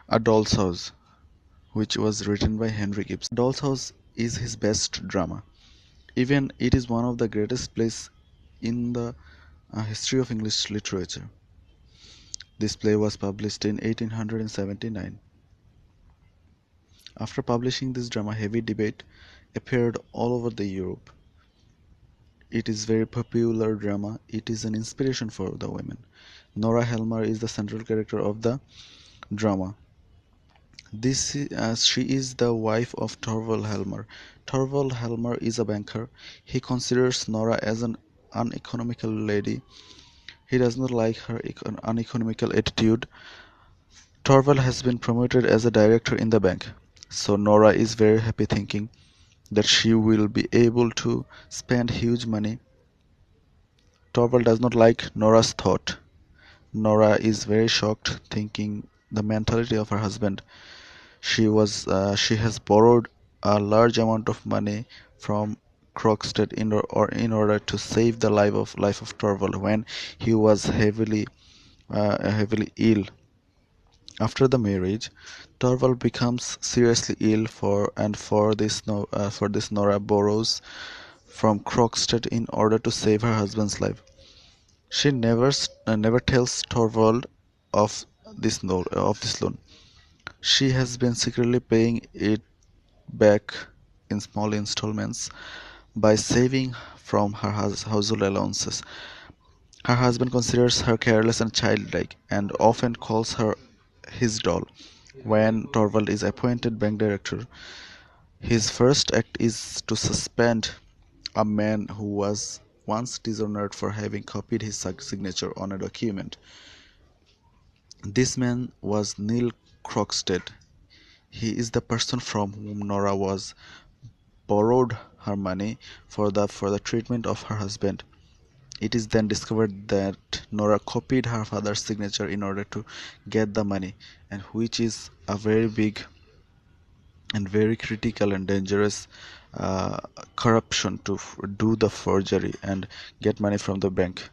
A Doll's House, which was written by Henrik Ibsen. Doll's House is his best drama. Even it is one of the greatest plays in the history of English literature. This play was published in 1879. After publishing this drama, heavy debate appeared all over the Europe. It is very popular drama. It is an inspiration for the women. Nora Helmer is the central character of the drama. She is the wife of Torvald Helmer. Torvald Helmer is a banker. He considers Nora as an uneconomical lady. He does not like her uneconomical attitude. Torvald has been promoted as a director in the bank, so Nora is very happy thinking that she will be able to spend huge money. Torvald does not like Nora's thought. Nora is very shocked thinking the mentality of her husband. She has borrowed a large amount of money from Krogstad in order to save the life of Torvald when he was heavily ill. After the marriage, Torvald becomes seriously ill for this Nora borrows from Krogstad in order to save her husband's life. She never tells Torvald of this loan. She has been secretly paying it back in small installments by saving from her household allowances. Her husband considers her careless and childlike and often calls her his doll. When Torvald is appointed bank director, his first act is to suspend a man who was once dishonored for having copied his signature on a document. This man was Neil Krogstad. He is the person from whom Nora was borrowed her money for the treatment of her husband. It is then discovered that Nora copied her father's signature in order to get the money, and which is a very big and very critical and dangerous uh, corruption to do the forgery and get money from the bank.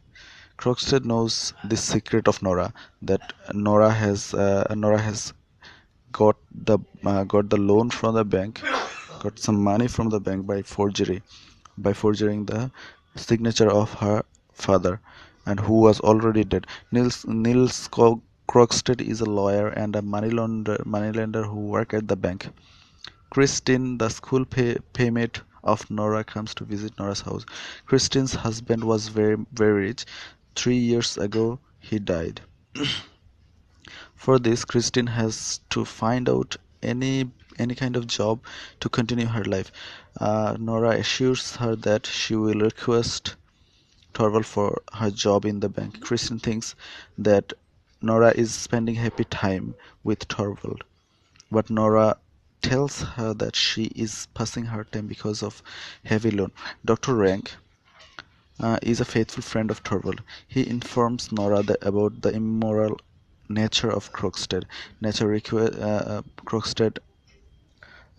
Krogstad knows this secret of Nora, that Nora has got the loan from the bank, got some money from the bank by forging the signature of her father, and who was already dead. Niels Krogstad is a lawyer and a moneylender who work at the bank. Christine, the school playmate of Nora, comes to visit Nora's house. Christine's husband was very rich. 3 years ago, he died. For this, Christine has to find out any kind of job to continue her life. Nora assures her that she will request Torvald for her job in the bank. Christine thinks that Nora is spending happy time with Torvald, but Nora tells her that she is passing her time because of heavy loan. Dr. Rank is a faithful friend of Torvald. He informs Nora about the immoral nature of Krogstad. Krogstad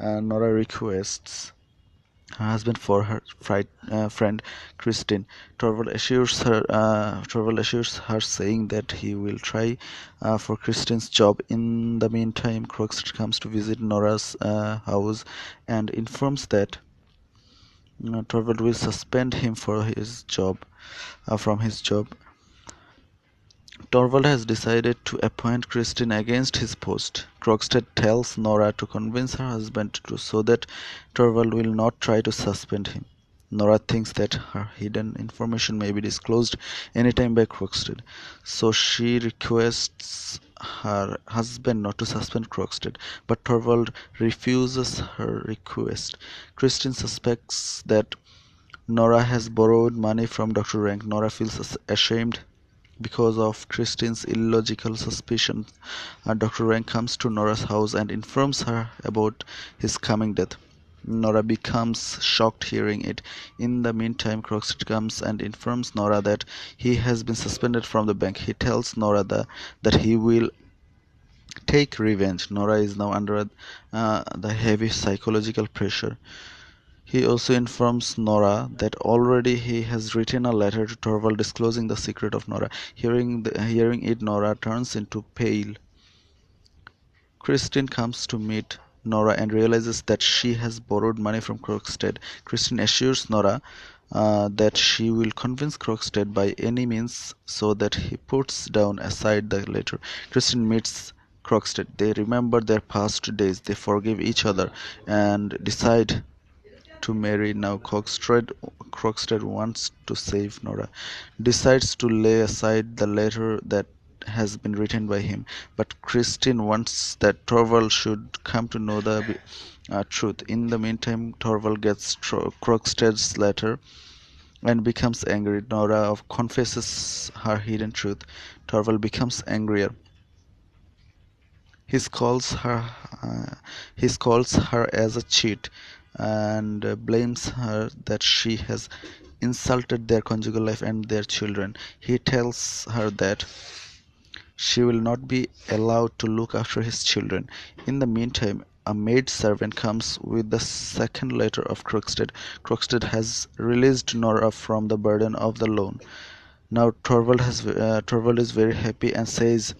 Nora requests her husband for her friend Christine. Torvald assures her, saying that he will try for Christine's job. In the meantime, Krogstad comes to visit Nora's house and informs that Torvald will suspend him from his job. Torvald has decided to appoint Christine against his post. Krogstad tells Nora to convince her husband so that Torvald will not try to suspend him. Nora thinks that her hidden information may be disclosed anytime by Krogstad, so she requests her husband not to suspend Krogstad, but Torvald refuses her request. Christine suspects that Nora has borrowed money from Dr. Rank. Nora feels ashamed because of Christine's illogical suspicions. Dr. Rank comes to Nora's house and informs her about his coming death. Nora becomes shocked hearing it. In the meantime, Krogstad comes and informs Nora that he has been suspended from the bank. He tells Nora that he will take revenge. Nora is now under the heavy psychological pressure. He also informs Nora that already he has written a letter to Torvald disclosing the secret of Nora. Hearing it, Nora turns into pale. Christine comes to meet Nora and realizes that she has borrowed money from Krogstad. Christine assures Nora that she will convince Krogstad by any means so that he puts down aside the letter. Christine meets Krogstad. They remember their past days, they forgive each other, and decide to marry. Now Krogstad wants to save Nora, decides to lay aside the letter that has been written by him, but Christine wants that Torvald should come to know the truth. In the meantime, Torvald gets Krogstad's letter and becomes angry. Nora confesses her hidden truth. Torvald becomes angrier. He calls her uh, he calls her as a cheat and blames her that she has insulted their conjugal life and their children. He tells her that she will not be allowed to look after his children. In the meantime, a maid servant comes with the second letter of Krogstad. Krogstad has released Nora from the burden of the loan. Now Torvald is very happy and says,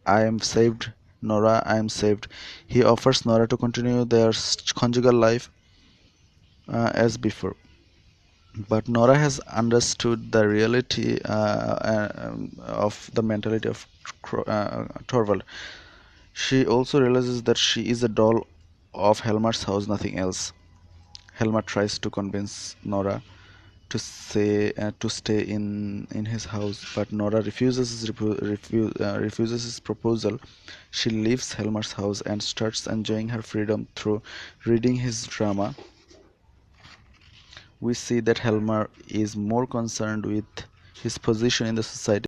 "I am saved, Nora, I am saved." He offers Nora to continue their conjugal life as before. But Nora has understood the reality of the mentality of Torvald. She also realizes that she is a doll of Helmar's house, nothing else. Helmar tries to convince Nora to stay in his house, but Nora refuses his proposal. She leaves Helmar's house and starts enjoying her freedom through reading his drama. We see that Helmar is more concerned with his position in the society